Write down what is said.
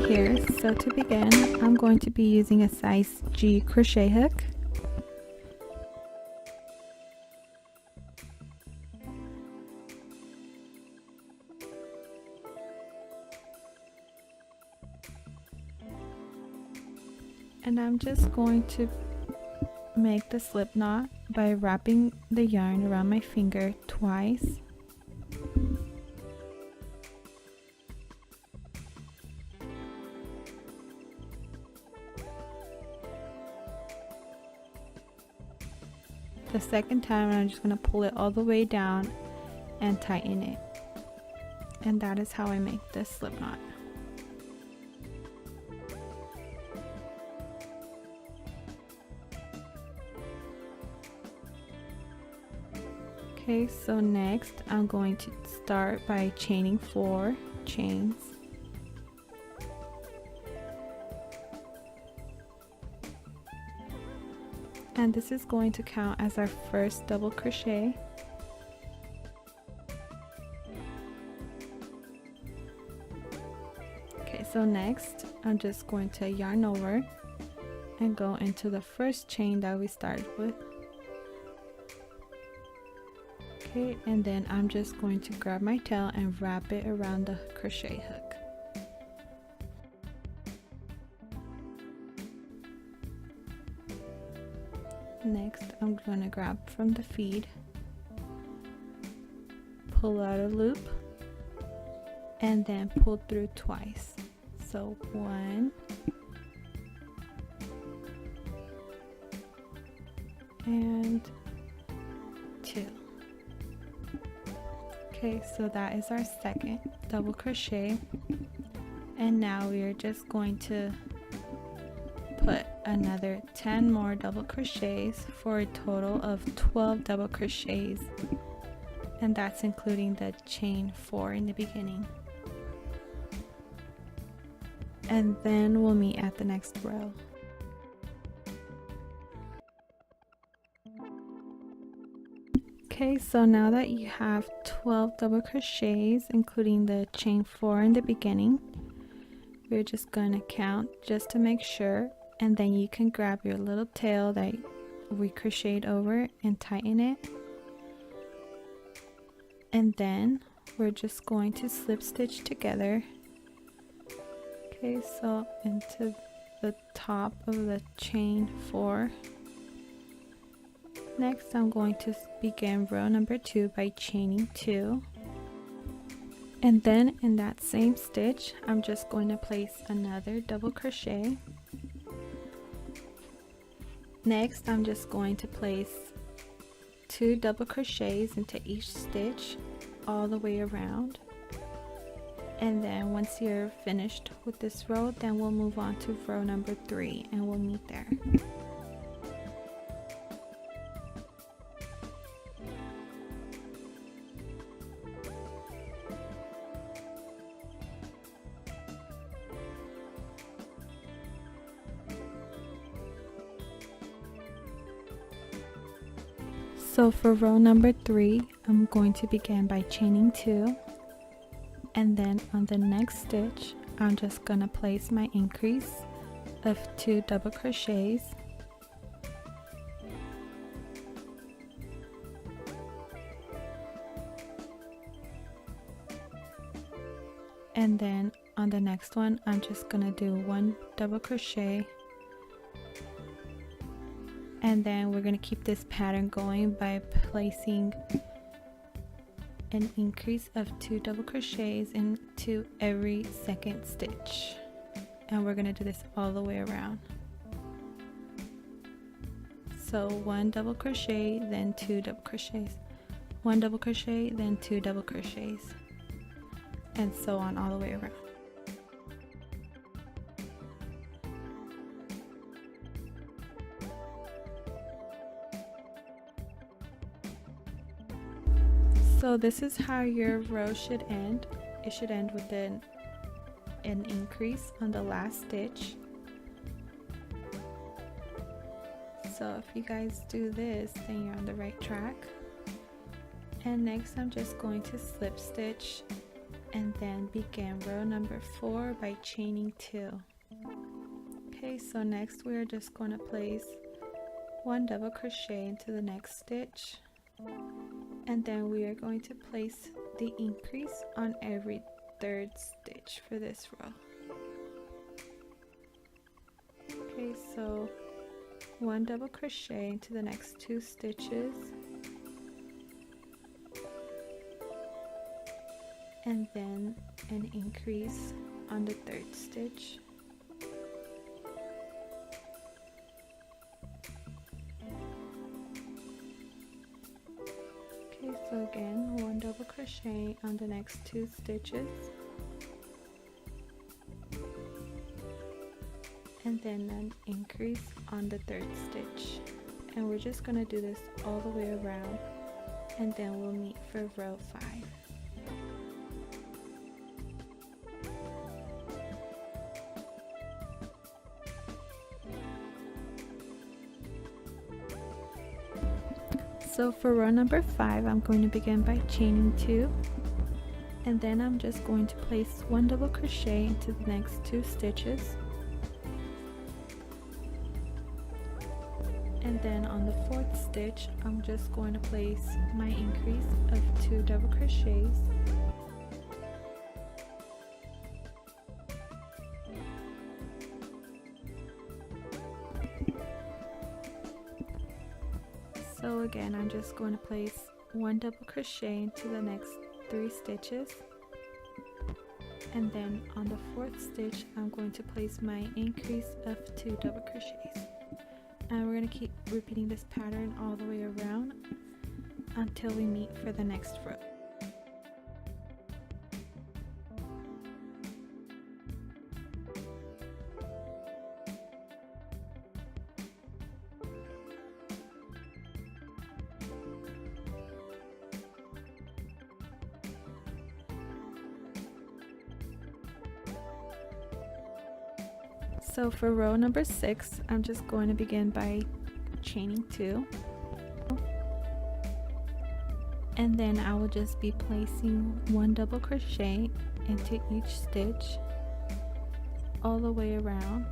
Here. So to begin, I'm going to be using a size G crochet hook. And I'm just going to make the slip knot by wrapping the yarn around my finger twice. The second time I'm just going to pull it all the way down and tighten it, and that is how I make this slip knot. Okay, so next I'm going to start by chaining 4 chains. And this is going to count as our first double crochet. Okay, so next I'm just going to yarn over and go into the first chain that we started with. Okay, and then I'm just going to grab my tail and wrap it around the crochet hook. Next, I'm going to grab from the feed, pull out a loop, and then pull through twice. So 1 and 2. Okay, so that is our second double crochet, and now we are just going to put another 10 more double crochets for a total of 12 double crochets, and that's including the chain 4 in the beginning. And then we'll meet at the next row. Okay, so now that you have 12 double crochets including the chain 4 in the beginning, we're just going to count just to make sure, and then you can grab your little tail that we crocheted over and tighten it. And then we're just going to slip stitch together. Okay, so into the top of the chain 4. Next, I'm going to begin row number 2 by chaining 2. And then in that same stitch, I'm just going to place another double crochet. Next, I'm just going to place 2 double crochets into each stitch all the way around. And then once you're finished with this row, then we'll move on to row number 3 and we'll meet there. So for row number 3, I'm going to begin by chaining 2, and then on the next stitch, I'm just going to place my increase of 2 double crochets. And then on the next one, I'm just going to do 1 double crochet. And then we're going to keep this pattern going by placing an increase of 2 double crochets into every second stitch, and we're going to do this all the way around. So 1 double crochet, then 2 double crochets, 1 double crochet, then 2 double crochets, and so on all the way around. So So this is how your row should end. It should end with an increase on the last stitch. So if you guys do this, then you're on the right track. And next I'm just going to slip stitch and then begin row number 4 by chaining 2. Okay, so next we're just going to place 1 double crochet into the next stitch, and then we are going to place the increase on every 3rd stitch for this row. Okay, so 1 double crochet into the next 2 stitches, and then an increase on the 3rd stitch. Okay, so again 1 double crochet on the next 2 stitches, and then an increase on the 3rd stitch, and we're just going to do this all the way around, and then we'll meet for row 5. So for row number 5, I'm going to begin by chaining 2, and then I'm just going to place 1 double crochet into the next 2 stitches, and then on the 4th stitch I'm just going to place my increase of 2 double crochets, so again I'm just going to place 1 double crochet into the next 3 stitches, and then on the 4th stitch I'm going to place my increase of 2 double crochets. And we're going to keep repeating this pattern all the way around until we meet for the next row. So for row number 6, I'm just going to begin by chaining 2, and then I will just be placing 1 double crochet into each stitch all the way around,